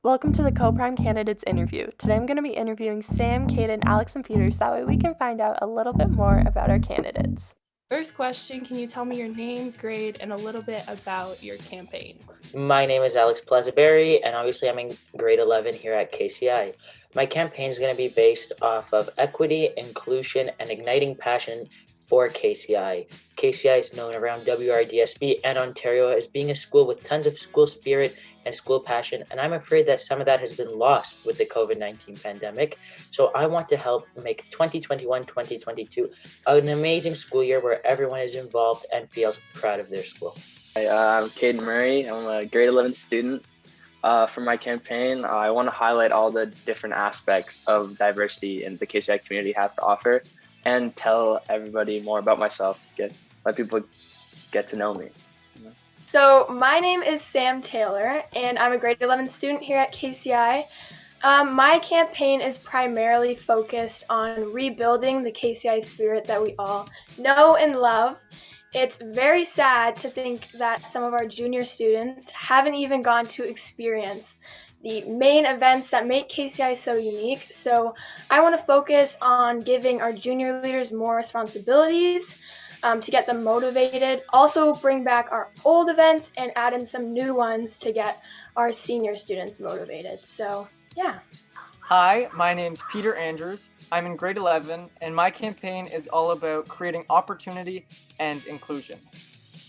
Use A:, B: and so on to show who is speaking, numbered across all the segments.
A: Welcome to the Co-Prime Candidates interview. Today I'm going to be interviewing Sam, Kaden, Alex, and Peter so that way we can find out a little bit more about our candidates. First question, can you tell me your name, grade, and a little bit about your campaign?
B: My name is Alex Plazaberry, and obviously I'm in grade 11 here at KCI. My campaign is going to be based off of equity, inclusion, and igniting passion for KCI. KCI is known around WRDSB and Ontario as being a school with tons of school spirit and school passion, and I'm afraid that some of that has been lost with the COVID-19 pandemic. So I want to help make 2021-2022 an amazing school year where everyone is involved and feels proud of their school.
C: I'm Caden Murray. I'm a grade 11 student. For my campaign, I want to highlight all the different aspects of diversity in the KCI community has to offer and tell everybody more about myself, let people get to know me.
D: So my name is Sam Taylor, and I'm a grade 11 student here at KCI. My campaign is primarily focused on rebuilding the KCI spirit that we all know and love. It's very sad to think that some of our junior students haven't even gone to experience the main events that make KCI so unique. So I want to focus on giving our junior leaders more responsibilities to get them motivated. Also bring back our old events and add in some new ones to get our senior students motivated. So yeah.
E: Hi, my name's Peter Andrews. I'm in grade 11, and my campaign is all about creating opportunity and inclusion.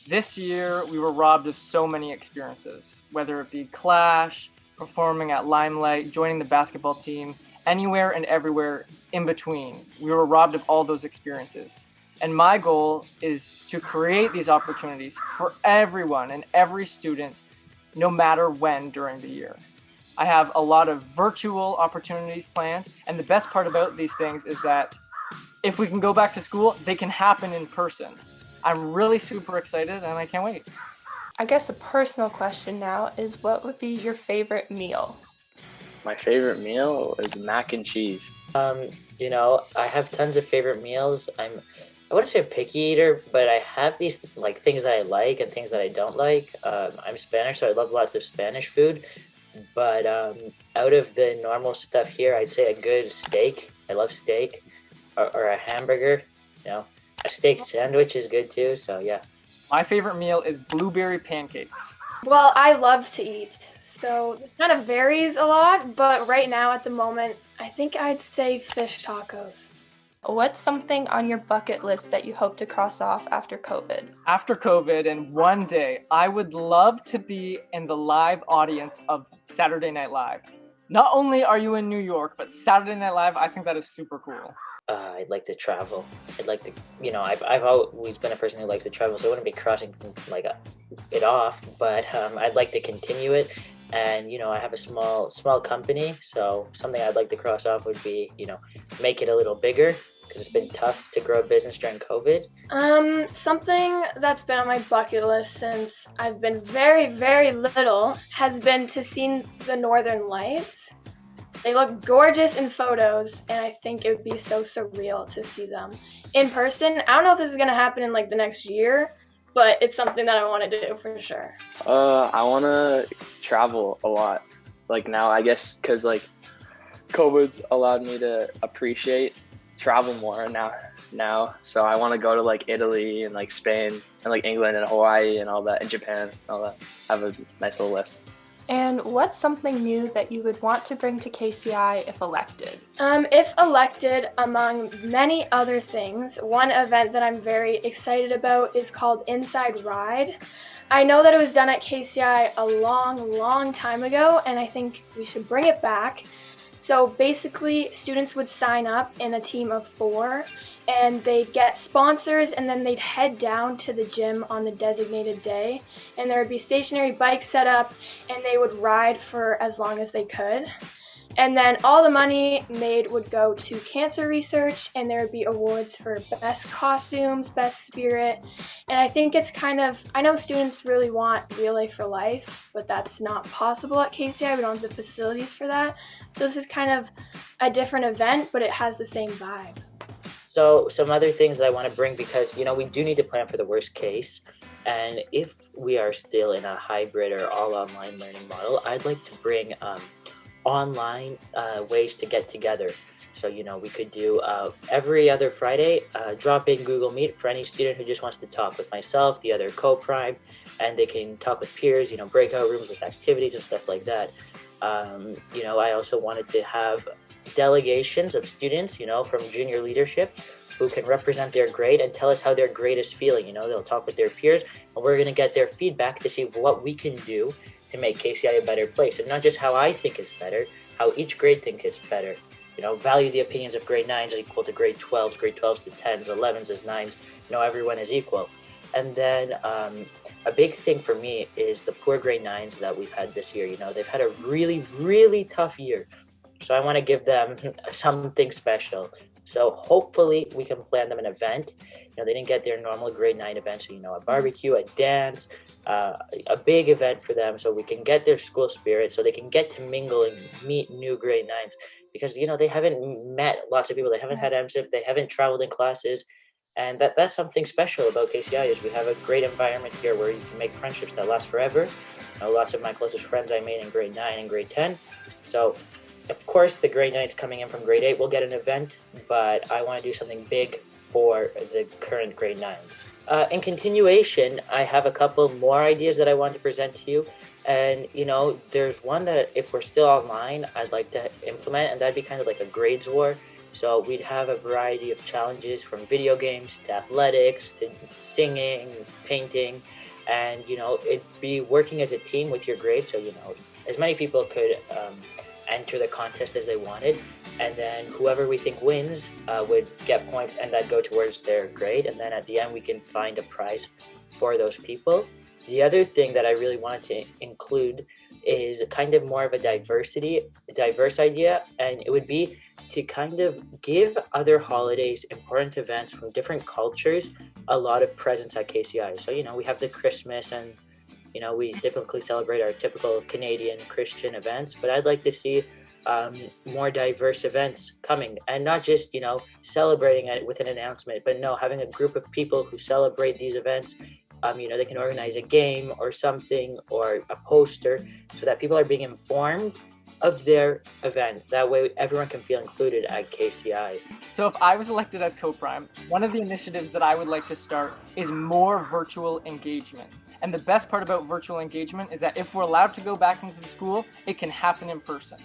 E: This year, we were robbed of so many experiences, whether it be Clash, performing at Limelight, joining the basketball team, anywhere and everywhere in between. We were robbed of all those experiences. And my goal is to create these opportunities for everyone and every student, no matter when during the year. I have a lot of virtual opportunities planned, and the best part about these things is that if we can go back to school, they can happen in person. I'm really super excited, and I can't wait.
A: I guess a personal question now is what would be your favorite meal?
C: My favorite meal is mac and cheese.
B: I have tons of favorite meals. I wouldn't say a picky eater, but I have these things that I like and things that I don't like. I'm Spanish, so I love lots of Spanish food. But out of the normal stuff here, I'd say a good steak. I love steak, or a hamburger. A steak sandwich is good too. So yeah.
E: My favorite meal is blueberry pancakes.
D: Well, I love to eat, so it kind of varies a lot, but right now at the moment, I think I'd say fish tacos.
A: What's something on your bucket list that you hope to cross off after COVID?
E: After COVID, and one day, I would love to be in the live audience of Saturday Night Live. Not only are you in New York, but Saturday Night Live, I think that is super cool.
B: I'd like to travel. I'd like to, I've always been a person who likes to travel, so I wouldn't be crossing it off, but I'd like to continue it. And, I have a small company, so something I'd like to cross off would be, make it a little bigger, because it's been tough to grow a business during COVID.
D: Something that's been on my bucket list since I've been very, very little has been to see the Northern Lights. They look gorgeous in photos, and I think it would be so surreal to see them in person. I don't know if this is going to happen in the next year, but it's something that I want to do for sure.
C: I want to travel a lot. Now, I guess, because COVID's allowed me to appreciate travel more now. So I want to go to Italy and Spain and England and Hawaii and all that, and Japan and all that. I have a nice little list.
A: And what's something new that you would want to bring to KCI if elected?
D: If elected, among many other things, one event that I'm very excited about is called Inside Ride. I know that it was done at KCI a long, long time ago, and I think we should bring it back. So basically, students would sign up in a team of 4, and they'd get sponsors, and then they'd head down to the gym on the designated day, and there would be stationary bikes set up, and they would ride for as long as they could. And then all the money made would go to cancer research, and there would be awards for best costumes, best spirit. And I think it's I know students really want Relay for Life, but that's not possible at KCI. We don't have the facilities for that. So this is kind of a different event, but it has the same vibe.
B: So some other things that I want to bring, because, we do need to plan for the worst case. And if we are still in a hybrid or all online learning model, I'd like to bring online ways to get together. So, we could do every other Friday, drop in Google Meet for any student who just wants to talk with myself, the other co-prime, and they can talk with peers, breakout rooms with activities and stuff like that. I also wanted to have delegations of students, from junior leadership who can represent their grade and tell us how their grade is feeling. They'll talk with their peers, and we're going to get their feedback to see what we can do to make KCI a better place. And not just how I think is better, how each grade think is better. Value the opinions of grade 9s is equal to grade 12s, grade 12s to 10s, 11s as 9s. Everyone is equal. And then a big thing for me is the poor grade 9s that we've had this year. They've had a really, really tough year. So I want to give them something special. So hopefully we can plan them an event. They didn't get their normal grade 9 event. So, a barbecue, a dance, a big event for them so we can get their school spirit, so they can get to mingle and meet new grade 9s. Because, they haven't met lots of people. They haven't had MSIP. They haven't traveled in classes. And that's something special about KCI is we have a great environment here where you can make friendships that last forever. Lots of my closest friends I made in grade 9 and grade 10. So, of course, the grade 9s coming in from grade 8 will get an event, but I want to do something big for the current grade 9s. In continuation, I have a couple more ideas that I want to present to you. And, there's one that if we're still online, I'd like to implement, and that'd be kind of like a grades war. So we'd have a variety of challenges from video games to athletics to singing, painting, and, it'd be working as a team with your grade. So, as many people could enter the contest as they wanted, and then whoever we think wins would get points, and that'd go towards their grade, and then at the end we can find a prize for those people. The other thing that I really wanted to include is kind of more of a diverse idea, and it would be to kind of give other holidays, important events from different cultures, a lot of presence at KCI. So, we have the Christmas, and we typically celebrate our typical Canadian Christian events, but I'd like to see more diverse events coming, and not just, celebrating it with an announcement, but no, having a group of people who celebrate these events. They can organize a game or something or a poster so that people are being informed of their event. That way everyone can feel included at KCI.
E: So if I was elected as co-prime, one of the initiatives that I would like to start is more virtual engagement. And the best part about virtual engagement is that if we're allowed to go back into the school, it can happen in person.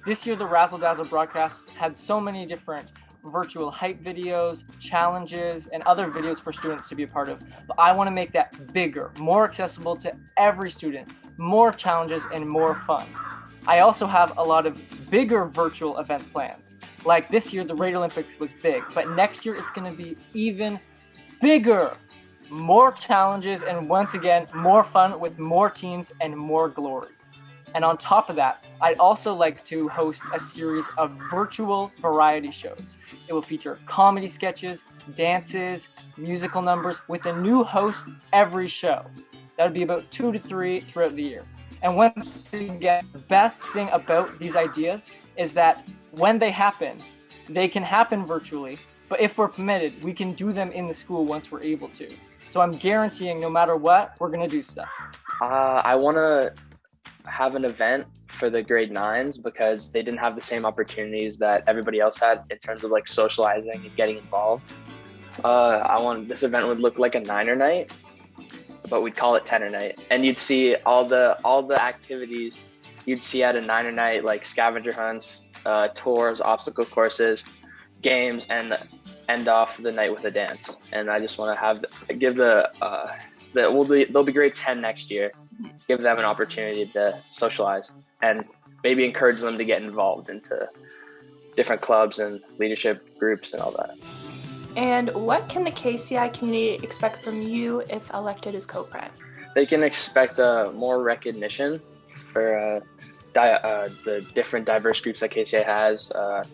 E: This year, the Razzle Dazzle broadcast had so many different virtual hype videos, challenges, and other videos for students to be a part of. But I want to make that bigger, more accessible to every student, more challenges, and more fun. I also have a lot of bigger virtual event plans. Like this year, the Raid Olympics was big, but next year it's going to be even bigger. More challenges, and once again, more fun with more teams and more glory. And on top of that, I'd also like to host a series of virtual variety shows. It will feature comedy sketches, dances, musical numbers with a new host every show. That would be about 2 to 3 throughout the year. And once again, the best thing about these ideas is that when they happen, they can happen virtually, but if we're permitted, we can do them in the school once we're able to. So I'm guaranteeing no matter what, we're gonna do stuff.
C: I wanna have an event for the grade 9s because they didn't have the same opportunities that everybody else had in terms of like socializing and getting involved. This event would look like a 9er night, but we'd call it 10er night, and you'd see all the activities you'd see at a 9er night, like scavenger hunts, tours, obstacle courses, games, and end off the night with a dance. And I just want to they'll be grade 10 next year, give them an opportunity to socialize and maybe encourage them to get involved into different clubs and leadership groups and all that.
A: And what can the KCI community expect from you if elected as co-prime?
C: They can expect more recognition for the different diverse groups that KCI has,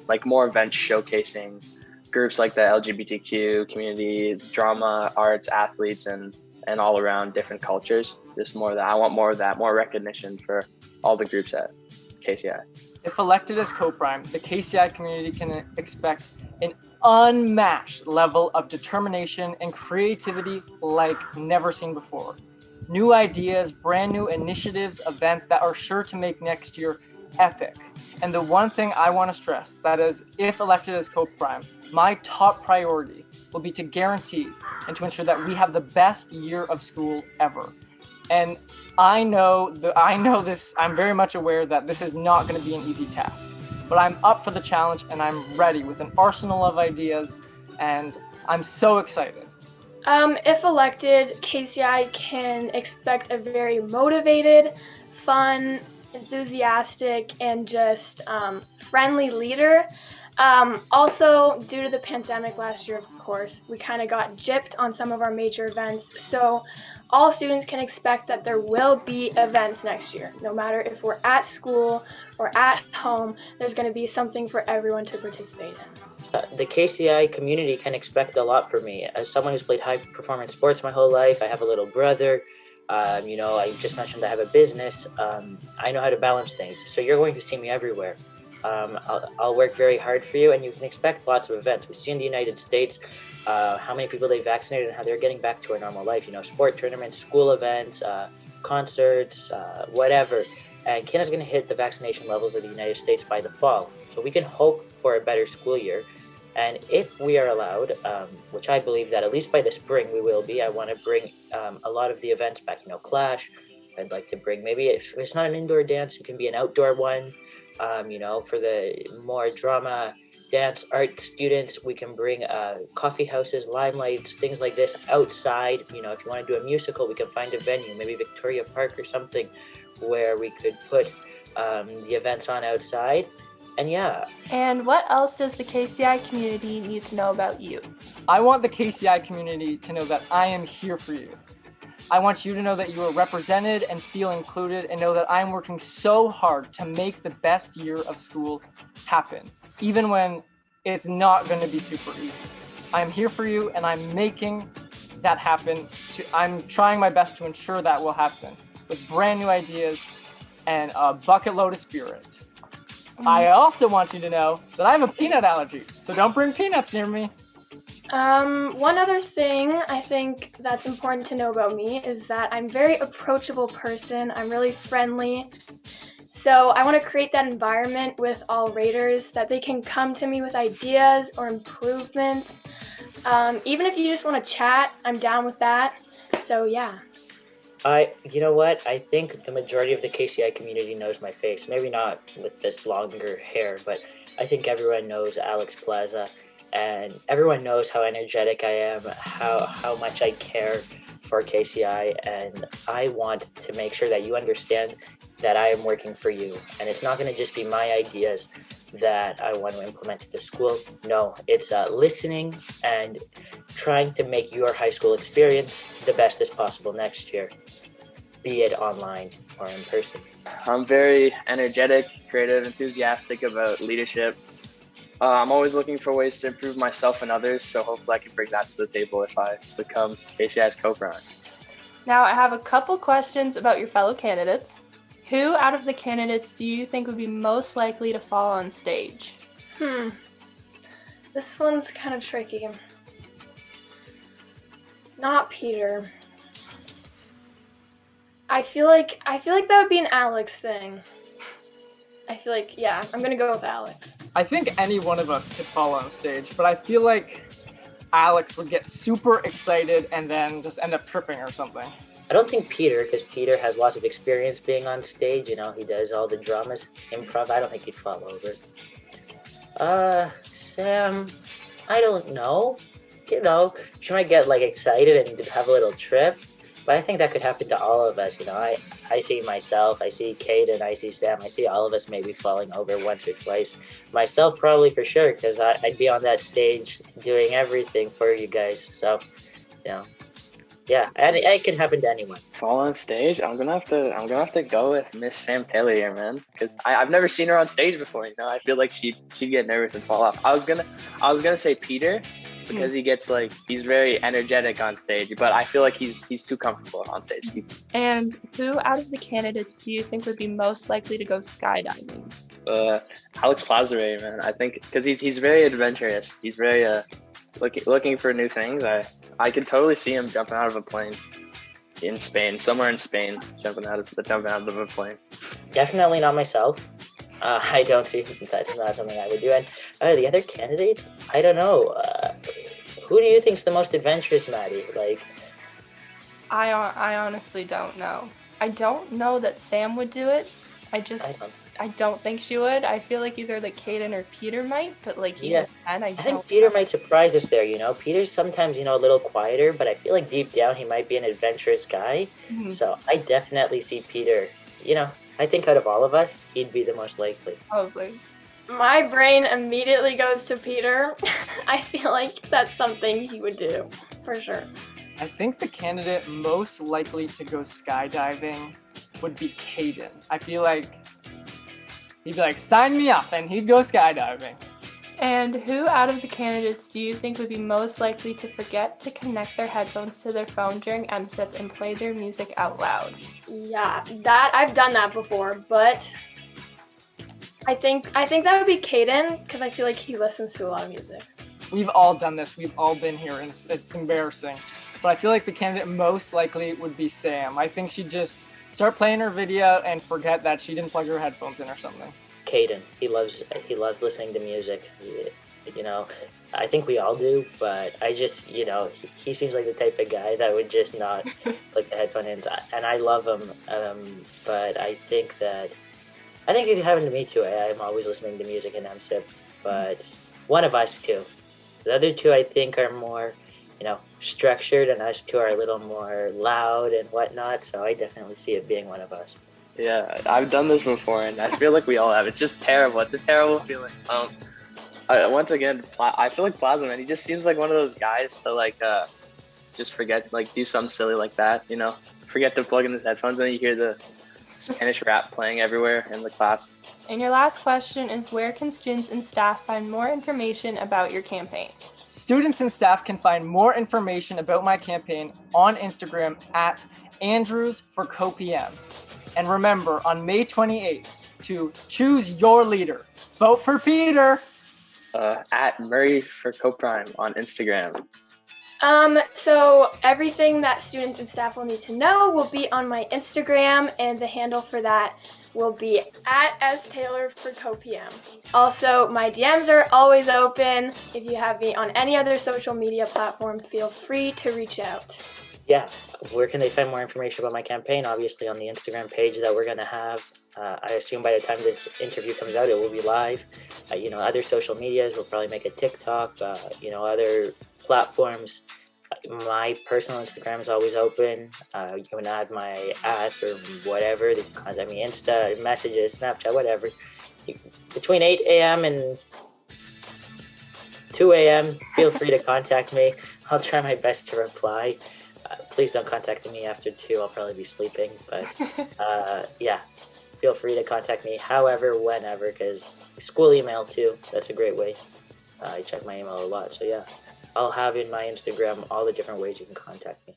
C: like more events showcasing groups like the LGBTQ community, drama, arts, athletes, and all around different cultures. Just more of that. I want more of that, more recognition for all the groups at KCI.
E: If elected as co-prime, the KCI community can expect an unmatched level of determination and creativity like never seen before. New ideas, brand new initiatives, events that are sure to make next year epic. And the one thing I want to stress, that is, if elected as co-prime, my top priority will be to guarantee and to ensure that we have the best year of school ever. And I know this, I'm very much aware that this is not going to be an easy task. But I'm up for the challenge and I'm ready with an arsenal of ideas, and I'm so excited.
D: If elected, KCI can expect a very motivated, fun, enthusiastic, and just friendly leader. Also, due to the pandemic last year, of course, we kind of got gypped on some of our major events. So all students can expect that there will be events next year. No matter if we're at school or at home, there's going to be something for everyone to participate in.
B: The KCI community can expect a lot from me. As someone who's played high-performance sports my whole life, I have a little brother. I just mentioned I have a business. I know how to balance things. So you're going to see me everywhere. I'll work very hard for you, and you can expect lots of events. We see in the United States how many people they vaccinated and how they're getting back to a normal life. Sport tournaments, school events, concerts, whatever. And Canada's going to hit the vaccination levels of the United States by the fall. So we can hope for a better school year. And if we are allowed, which I believe that at least by the spring we will be, I want to bring a lot of the events back. Clash. I'd like to bring, maybe if it's not an indoor dance, it can be an outdoor one. For the more drama, dance, art students, we can bring coffee houses, limelights, things like this outside. If you want to do a musical, we can find a venue, maybe Victoria Park or something, where we could put the events on outside. And yeah.
A: And what else does the KCI community need to know about you?
E: I want the KCI community to know that I am here for you. I want you to know that you are represented and feel included, and know that I'm working so hard to make the best year of school happen, even when it's not going to be super easy. I'm here for you, and I'm making that happen. I'm trying my best to ensure that will happen with brand new ideas and a bucket load of spirit. I also want you to know that I have a peanut allergy, so don't bring peanuts near me.
D: One other thing I think that's important to know about me is that I'm a very approachable person. I'm really friendly. So I want to create that environment with all raters that they can come to me with ideas or improvements. Even if you just want to chat, I'm down with that. So yeah.
B: You know what? I think the majority of the KCI community knows my face. Maybe not with this longer hair, but I think everyone knows Alex Plaza. And everyone knows how energetic I am, how much I care for KCI, and I want to make sure that you understand that I am working for you. And it's not going to just be my ideas that I want to implement at the school. No, it's listening and trying to make your high school experience the best as possible next year, be it online or in person.
C: I'm very energetic, creative, enthusiastic about leadership. I'm always looking for ways to improve myself and others, so hopefully I can bring that to the table if I become KCI's co-prime.
A: Now I have a couple questions about your fellow candidates. Who out of the candidates do you think would be most likely to fall on stage?
D: This one's kind of tricky. Not Peter. I feel like that would be an Alex thing. I'm gonna go with Alex.
E: I think any one of us could fall on stage, but I feel like Alex would get super excited and then just end up tripping or something.
B: I don't think Peter, because Peter has lots of experience being on stage. He does all the dramas, improv. I don't think he'd fall over. Sam, I don't know. She might get excited and have a little trip. But I think that could happen to all of us. I see myself, I see Kate, and I see Sam. I see all of us maybe falling over once or twice. Myself probably for sure, because I'd be on that stage doing everything for you guys. So, yeah, and it can happen to anyone.
C: Fall on stage? I'm gonna have to go with Miss Sam Taylor here, man, because I've never seen her on stage before. I feel like she'd get nervous and fall off. I was gonna say Peter, because he's very energetic on stage, but I feel like he's too comfortable on stage.
A: And who out of the candidates do you think would be most likely to go skydiving?
C: Alex Plaza, man. I think because he's very adventurous. He's very looking for new things. I could totally see him jumping out of a plane somewhere in Spain, jumping out of a plane.
B: Definitely not myself. I don't see that's not something I would do. And the other candidates, I don't know. Who do you think's the most adventurous, Maddie? Like,
A: I honestly don't know. I don't know that Sam would do it. I don't think she would. I feel like either like Kaden or Peter might, but like
B: Yeah.
A: and
B: I think Peter might surprise us there. Peter's sometimes a little quieter, but I feel like deep down he might be an adventurous guy.
A: Mhm.
B: So I definitely see Peter. I think out of all of us, he'd be the most likely.
A: Probably.
D: My brain immediately goes to Peter. I feel like that's something he would do, for sure.
E: I think the candidate most likely to go skydiving would be Caden. I feel like he'd be like, sign me up, and he'd go skydiving.
A: And who out of the candidates do you think would be most likely to forget to connect their headphones to their phone during MSIP and play their music out loud?
D: Yeah, that I've done that before, but I think that would be Caden because I feel like he listens to a lot of music.
E: We've all done this. We've all been here, and it's embarrassing. But I feel like the candidate most likely would be Sam. I think she'd just start playing her video and forget that she didn't plug her headphones in or something.
B: Caden, he loves listening to music. I think we all do, but I just, he seems like the type of guy that would just not plug the headphone in, and I love him. But I think it could happen to me too. I'm always listening to music in MSIP, but one of us two. The other two I think are more, structured, and us two are a little more loud and whatnot. So I definitely see it being one of us.
C: Yeah, I've done this before, and I feel like we all have. It's just terrible. It's a terrible feeling. Once again, I feel like Plasma, man, he just seems like one of those guys to just forget, do something silly like that. Forget to plug in his headphones, and then you hear the Spanish rap playing everywhere in the class.
A: And your last question is, where can students and staff find more information about your campaign?
E: Students and staff can find more information about my campaign on Instagram at Andrews for CoPM. And remember, on May 28th, to choose your leader. Vote for Peter!
C: At Murray for CoPrime on Instagram.
D: So everything that students and staff will need to know will be on my Instagram, and the handle for that will be at @staylor for CoPM. Also, my DMs are always open. If you have me on any other social media platform, feel free to reach out.
B: Yeah, where can they find more information about my campaign? Obviously on the Instagram page that we're going to have. I assume by the time this interview comes out, it will be live. Other social medias, we'll probably make a TikTok, other platforms. My personal Instagram is always open. You can add my @ or whatever. You can contact me Insta, messages, Snapchat, whatever. Between 8 a.m. and 2 a.m., feel free to contact me. I'll try my best to reply. Please don't contact me after 2. I'll probably be sleeping. But yeah, feel free to contact me however, whenever, because school email too. That's a great way. I check my email a lot. So yeah, I'll have in my Instagram all the different ways you can contact me.